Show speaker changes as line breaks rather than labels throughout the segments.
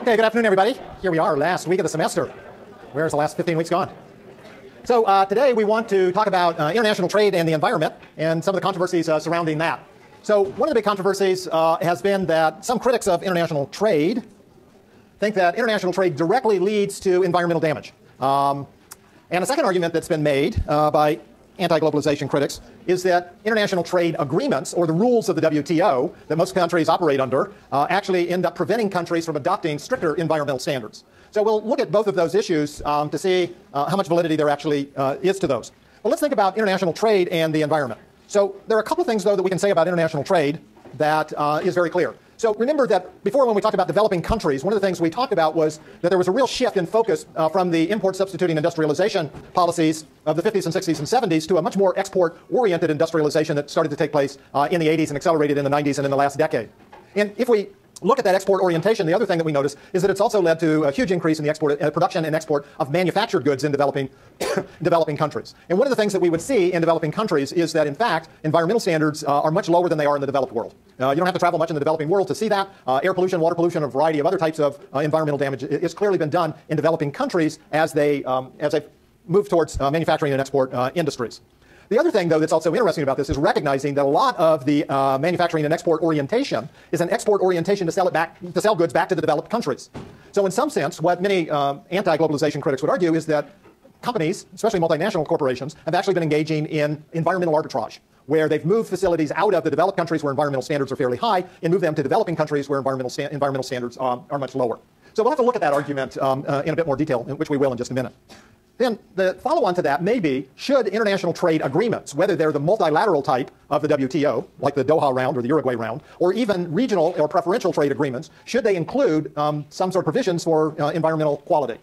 Okay, good afternoon, everybody. Here we are, last week of the semester. Where's the last 15 weeks gone? So today we want to talk about international trade and the environment and some of the controversies surrounding that. So one of the big controversies has been that some critics of international trade think that international trade directly leads to environmental damage. And a second argument that's been made by anti-globalization critics is that international trade agreements, or the rules of the WTO that most countries operate under, actually end up preventing countries from adopting stricter environmental standards. So we'll look at both of those issues to see how much validity there actually is to those. But let's think about international trade and the environment. So there are a couple of things, though, that we can say about international trade that is very clear. So remember that before, when we talked about developing countries, one of the things we talked about was that there was a real shift in focus from the import substituting industrialization policies of the 50s and 60s and 70s to a much more export-oriented industrialization that started to take place in the 80s and accelerated in the 90s and in the last decade. And if we look at that export orientation, the other thing that we notice is that it's also led to a huge increase in the export, production and export of manufactured goods in developing countries. And one of the things that we would see in developing countries is that, in fact, environmental standards are much lower than they are in the developed world. You don't have to travel much in the developing world to see that. Air pollution, water pollution, a variety of other types of environmental damage has clearly been done in developing countries as they move towards manufacturing and export industries. The other thing, though, that's also interesting about this is recognizing that a lot of the manufacturing and export orientation is an export orientation to sell goods back to the developed countries. So in some sense, what many anti-globalization critics would argue is that companies, especially multinational corporations, have actually been engaging in environmental arbitrage, where they've moved facilities out of the developed countries where environmental standards are fairly high and moved them to developing countries where environmental standards are much lower. So we'll have to look at that argument in a bit more detail, which we will in just a minute. Then the follow-on to that may be, should international trade agreements, whether they're the multilateral type of the WTO, like the Doha round or the Uruguay round, or even regional or preferential trade agreements, should they include some sort of provisions for environmental quality?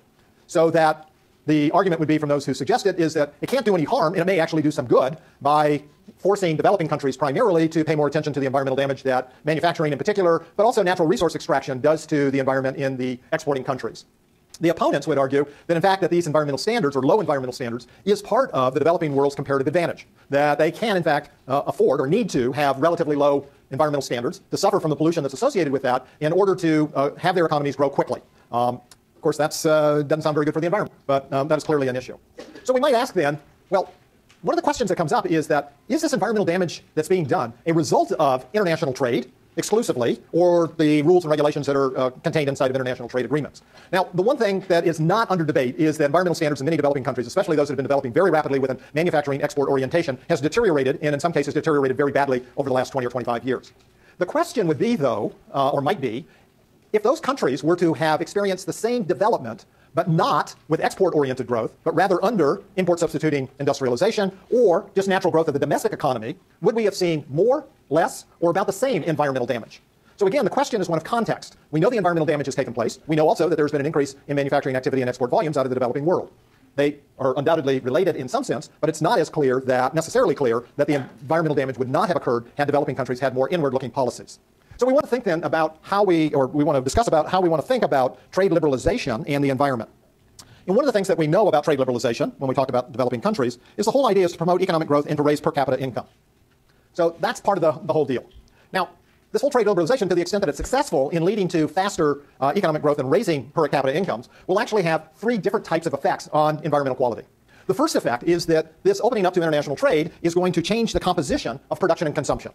So that the argument would be from those who suggest it is that it can't do any harm, and it may actually do some good by forcing developing countries primarily to pay more attention to the environmental damage that manufacturing in particular, but also natural resource extraction does to the environment in the exporting countries. The opponents would argue that, in fact, that these environmental standards, or low environmental standards, is part of the developing world's comparative advantage, that they can, in fact, afford or need to have relatively low environmental standards to suffer from the pollution that's associated with that in order to have their economies grow quickly. Of course, that doesn't sound very good for the environment, but that is clearly an issue. So we might ask then, well, one of the questions that comes up is that, is this environmental damage that's being done a result of international trade exclusively, or the rules and regulations that are contained inside of international trade agreements? Now, the one thing that is not under debate is that environmental standards in many developing countries, especially those that have been developing very rapidly with a manufacturing export orientation, has deteriorated, and in some cases deteriorated very badly over the last 20 or 25 years. The question would be, though, or might be, if those countries were to have experienced the same development, but not with export-oriented growth, but rather under import-substituting industrialization or just natural growth of the domestic economy, would we have seen more, less, or about the same environmental damage? So again, the question is one of context. We know the environmental damage has taken place. We know also that there's been an increase in manufacturing activity and export volumes out of the developing world. They are undoubtedly related in some sense, but it's not as necessarily clear that the environmental damage would not have occurred had developing countries had more inward-looking policies. So we want to think then about how we want to discuss about how we want to think about trade liberalization and the environment. And one of the things that we know about trade liberalization when we talk about developing countries is the whole idea is to promote economic growth and to raise per capita income. So that's part of the whole deal. Now, this whole trade liberalization, to the extent that it's successful in leading to faster economic growth and raising per capita incomes, will actually have three different types of effects on environmental quality. The first effect is that this opening up to international trade is going to change the composition of production and consumption.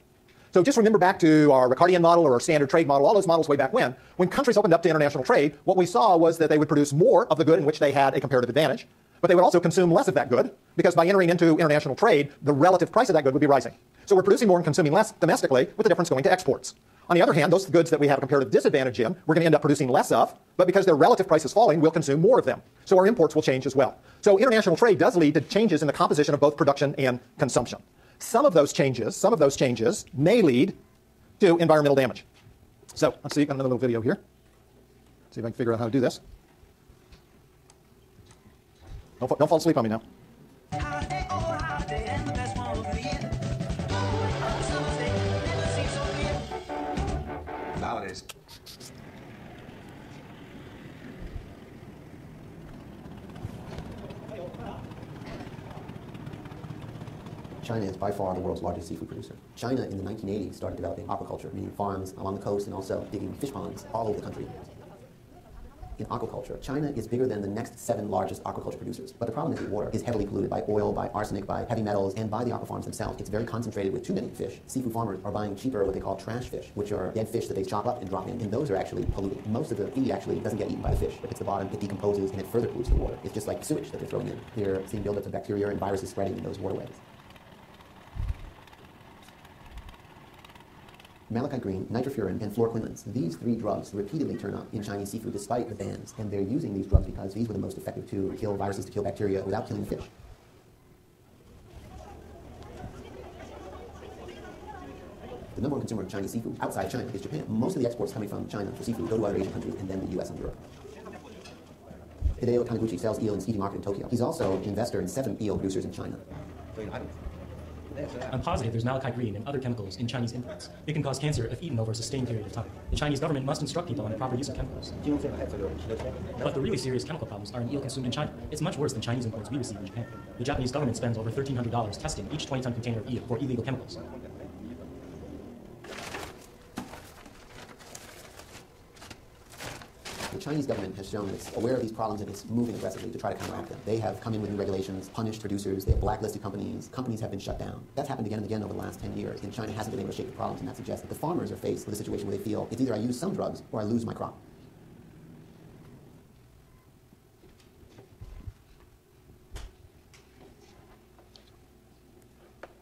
So just remember back to our Ricardian model or our standard trade model, all those models way back when countries opened up to international trade, what we saw was that they would produce more of the good in which they had a comparative advantage, but they would also consume less of that good, because by entering into international trade, the relative price of that good would be rising. So we're producing more and consuming less domestically, with the difference going to exports. On the other hand, those goods that we have a comparative disadvantage in, we're going to end up producing less of, but because their relative price is falling, we'll consume more of them. So our imports will change as well. So international trade does lead to changes in the composition of both production and consumption. Some of those changes may lead to environmental damage. So let's see, got another little video here. See if I can figure out how to do this. Don't fall asleep on me now.
Nowadays.
China is by far the world's largest seafood producer. China in the 1980s started developing aquaculture, meaning farms along the coast and also digging fish ponds all over the country. in aquaculture. China is bigger than the next 7 largest aquaculture producers. But the problem is the water is heavily polluted by oil, by arsenic, by heavy metals, and by the aquafarms themselves. It's very concentrated with too many fish. Seafood farmers are buying cheaper what they call trash fish, which are dead fish that they chop up and drop in, and those are actually polluted. Most of the feed actually doesn't get eaten by the fish. It hits the bottom, it decomposes, and it further pollutes the water. It's just like sewage that they're throwing in. They're seeing buildups of bacteria and viruses spreading in those waterways. Malachite green, nitrofuran, and fluoroquinolines. These 3 drugs repeatedly turn up in Chinese seafood despite the bans. And they're using these drugs because these were the most effective to kill viruses, to kill bacteria without killing the fish. The number 1 consumer of Chinese seafood outside China is Japan. Most of the exports coming from China for seafood go to other Asian countries and then the US and Europe. Hideo Taniguchi sells eel in Tsukiji Market in Tokyo. He's also an investor in 7 eel producers in China.
I'm positive there's malachite green and other chemicals in Chinese imports. It can cause cancer if eaten over a sustained period of time. The Chinese government must instruct people on the proper use of chemicals. But the really serious chemical problems are in eel consumed in China. It's much worse than Chinese imports we receive in Japan. The Japanese government spends over $1,300 testing each 20-ton container of eel for illegal chemicals.
The Chinese government has shown that it's aware of these problems and it's moving aggressively to try to counteract them. They have come in with new regulations, punished producers, they have blacklisted companies, companies have been shut down. That's happened again and again over the last 10 years, and China hasn't been able to shake the problems, and that suggests that the farmers are faced with a situation where they feel it's either I use some drugs or I lose my crop.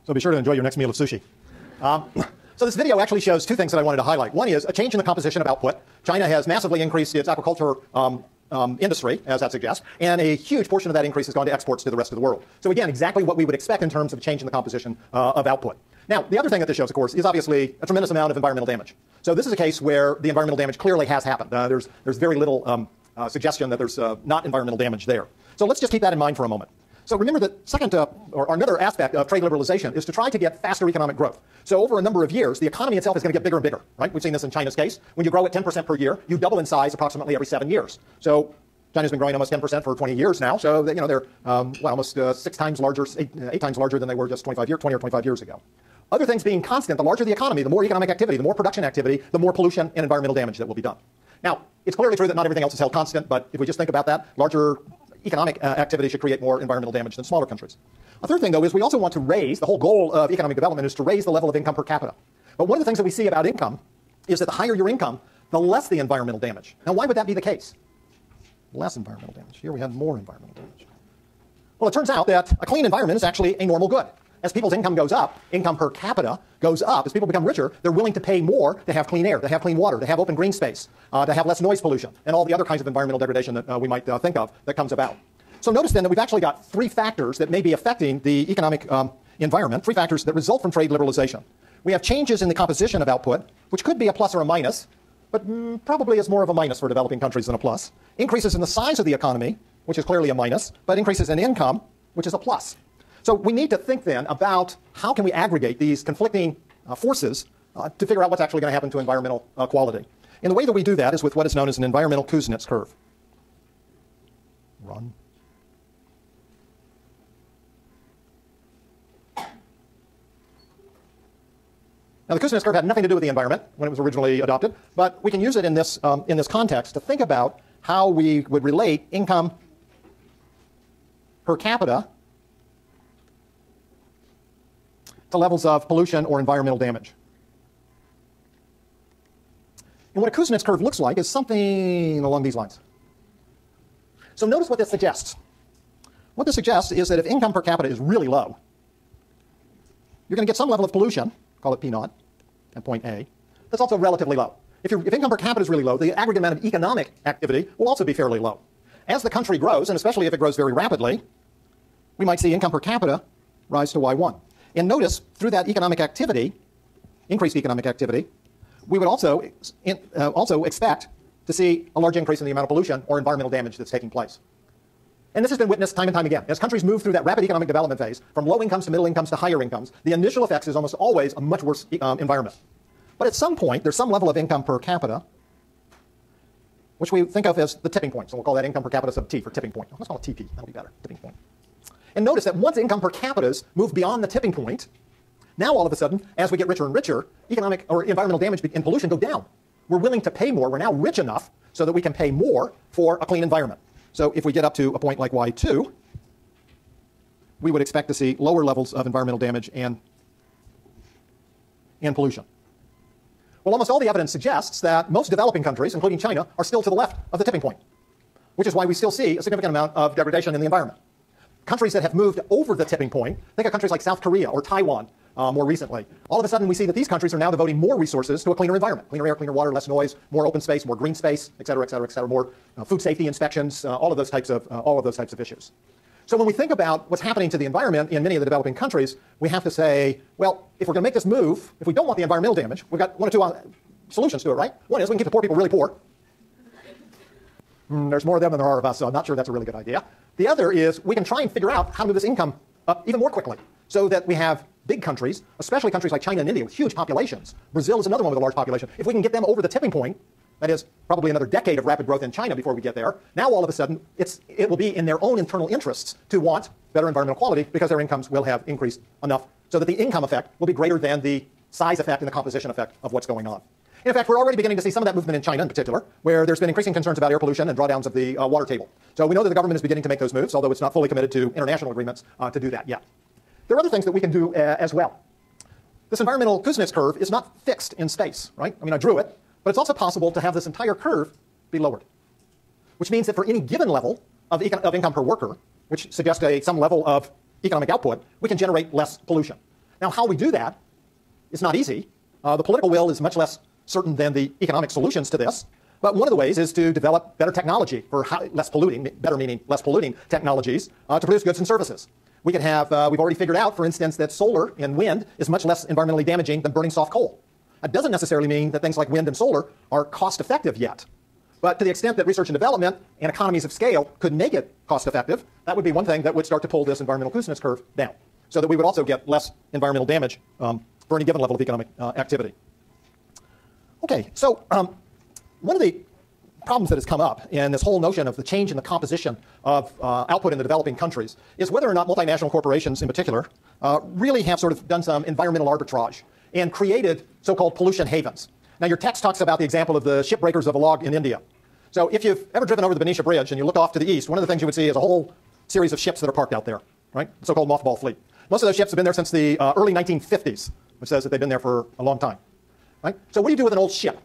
So be sure to enjoy your next meal of sushi. So this video actually shows 2 things that I wanted to highlight. One is a change in the composition of output. China has massively increased its aquaculture industry, as that suggests, and a huge portion of that increase has gone to exports to the rest of the world. So again, exactly what we would expect in terms of a change in the composition of output. Now, the other thing that this shows, of course, is obviously a tremendous amount of environmental damage. So this is a case where the environmental damage clearly has happened. There's very little suggestion that there's not environmental damage there. So let's just keep that in mind for a moment. So remember that second, or another aspect of trade liberalization is to try to get faster economic growth. So over a number of years, the economy itself is going to get bigger and bigger, right? We've seen this in China's case. When you grow at 10% per year, you double in size approximately every 7 years. So China's been growing almost 10% for 20 years now. So they're almost 6 times larger, 8 times larger than they were just 20 or 25 years ago. Other things being constant, the larger the economy, the more economic activity, the more production activity, the more pollution and environmental damage that will be done. Now, it's clearly true that not everything else is held constant, but if we just think about that, larger economic activity should create more environmental damage than smaller countries. A third thing, though, is we also want to raise, the whole goal of economic development is to raise the level of income per capita. But one of the things that we see about income is that the higher your income, the less the environmental damage. Now, why would that be the case? Less environmental damage. Here we have more environmental damage. Well, it turns out that a clean environment is actually a normal good. As people's income goes up, income per capita goes up. As people become richer, they're willing to pay more to have clean air, to have clean water, to have open green space, to have less noise pollution, and all the other kinds of environmental degradation that we might think of that comes about. So notice then that we've actually got 3 factors that may be affecting the economic environment, 3 factors that result from trade liberalization. We have changes in the composition of output, which could be a plus or a minus, but probably is more of a minus for developing countries than a plus. Increases in the size of the economy, which is clearly a minus, but increases in income, which is a plus. So we need to think then about how can we aggregate these conflicting forces to figure out what's actually going to happen to environmental quality. And the way that we do that is with what is known as an environmental Kuznets curve. Run. Now, the Kuznets curve had nothing to do with the environment when it was originally adopted, but we can use it in this context to think about how we would relate income per capita to levels of pollution or environmental damage. And what a Kuznets curve looks like is something along these lines. So notice what this suggests. What this suggests is that if income per capita is really low, you're going to get some level of pollution, call it P naught, at point A, that's also relatively low. If income per capita is really low, the aggregate amount of economic activity will also be fairly low. As the country grows, and especially if it grows very rapidly, we might see income per capita rise to Y1. And notice, through that economic activity, increased economic activity, we would also expect to see a large increase in the amount of pollution or environmental damage that's taking place. And this has been witnessed time and time again. As countries move through that rapid economic development phase, from low incomes to middle incomes to higher incomes, the initial effects is almost always a much worse environment. But at some point, there's some level of income per capita, which we think of as the tipping point. So we'll call that income per capita sub T for tipping point. Let's call it TP. That'll be better, tipping point. And notice that once income per capitas move beyond the tipping point, now all of a sudden, as we get richer and richer, economic or environmental damage and pollution go down. We're willing to pay more. We're now rich enough so that we can pay more for a clean environment. So if we get up to a point like y2, we would expect to see lower levels of environmental damage and pollution. Well, almost all the evidence suggests that most developing countries, including China, are still to the left of the tipping point, which is why we still see a significant amount of degradation in the environment. Countries that have moved over the tipping point, think of countries like South Korea or Taiwan more recently. All of a sudden, we see that these countries are now devoting more resources to a cleaner environment, cleaner air, cleaner water, less noise, more open space, more green space, et cetera, et cetera, et cetera, more food safety inspections, all of those types of issues. So when we think about what's happening to the environment in many of the developing countries, we have to say, well, if we're going to make this move, if we don't want the environmental damage, we've got one or two solutions to it, right? One is we can keep the poor people really poor. There's more of them than there are of us, so I'm not sure that's a really good idea. The other is we can try and figure out how to move this income up even more quickly so that we have big countries, especially countries like China and India with huge populations. Brazil is another one with a large population. If we can get them over the tipping point, that is probably another decade of rapid growth in China before we get there, now all of a sudden it will be in their own internal interests to want better environmental quality because their incomes will have increased enough so that the income effect will be greater than the size effect and the composition effect of what's going on. In fact, we're already beginning to see some of that movement in China in particular, where there's been increasing concerns about air pollution and drawdowns of the water table. So we know that the government is beginning to make those moves, although it's not fully committed to international agreements to do that yet. There are other things that we can do as well. This environmental Kuznets curve is not fixed in space, right? I mean, I drew it, but it's also possible to have this entire curve be lowered, which means that for any given level of income per worker, which suggests some level of economic output, we can generate less pollution. Now, how we do that is not easy. The political will is much less certain than the economic solutions to this. But one of the ways is to develop better technology for less polluting, better meaning less polluting technologies to produce goods and services. We can have, we've already figured out, for instance, that solar and wind is much less environmentally damaging than burning soft coal. That doesn't necessarily mean that things like wind and solar are cost effective yet. But to the extent that research and development and economies of scale could make it cost effective, that would be one thing that would start to pull this environmental Kuznets curve down, so that we would also get less environmental damage for any given level of economic activity. Okay, so one of the problems that has come up in this whole notion of the change in the composition of output in the developing countries is whether or not multinational corporations in particular really have sort of done some environmental arbitrage and created so-called pollution havens. Now, your text talks about the example of the shipbreakers of a log in India. So if you've ever driven over the Benicia Bridge and you look off to the east, one of the things you would see is a whole series of ships that are parked out there, right? The so-called mothball fleet. Most of those ships have been there since the early 1950s, which says that they've been there for a long time, right? So what do you do with an old ship,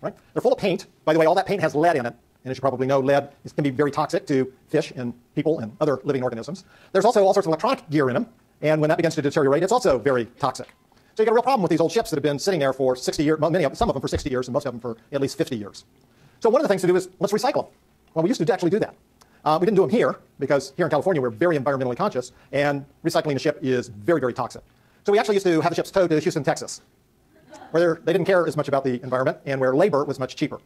right? They're full of paint. By the way, all that paint has lead in it. And as you probably know, lead can be very toxic to fish and people and other living organisms. There's also all sorts of electronic gear in them. And when that begins to deteriorate, it's also very toxic. So you got a real problem with these old ships that have been sitting there for 60 years, some of them for 60 years, and most of them for at least 50 years. So one of the things to do is let's recycle them. Well, we used to actually do that. We didn't do them here because here in California we're very environmentally conscious, and recycling a ship is very, very toxic. So we actually used to have the ships towed to Houston, Texas, where they didn't care as much about the environment and where labor was much cheaper.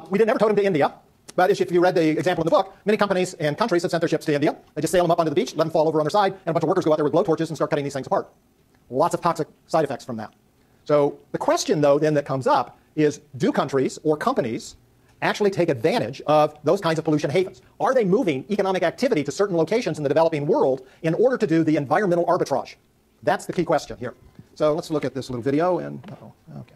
We didn't ever tow them to India, but if you read the example in the book, many companies and countries have sent their ships to India. They just sail them up onto the beach, let them fall over on their side, and a bunch of workers go out there with blowtorches and start cutting these things apart. Lots of toxic side effects from that. So the question, though, then that comes up is, do countries or companies actually take advantage of those kinds of pollution havens? Are they moving economic activity to certain locations in the developing world in order to do the environmental arbitrage? That's the key question here. So let's look at this little video and, okay.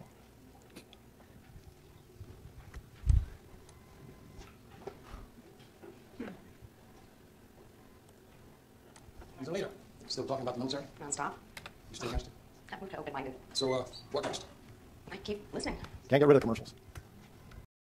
Later. Still talking about the military?
Non-stop.
You still interested?
I'm open-minded.
So, what next?
I keep listening.
Can't get rid of commercials.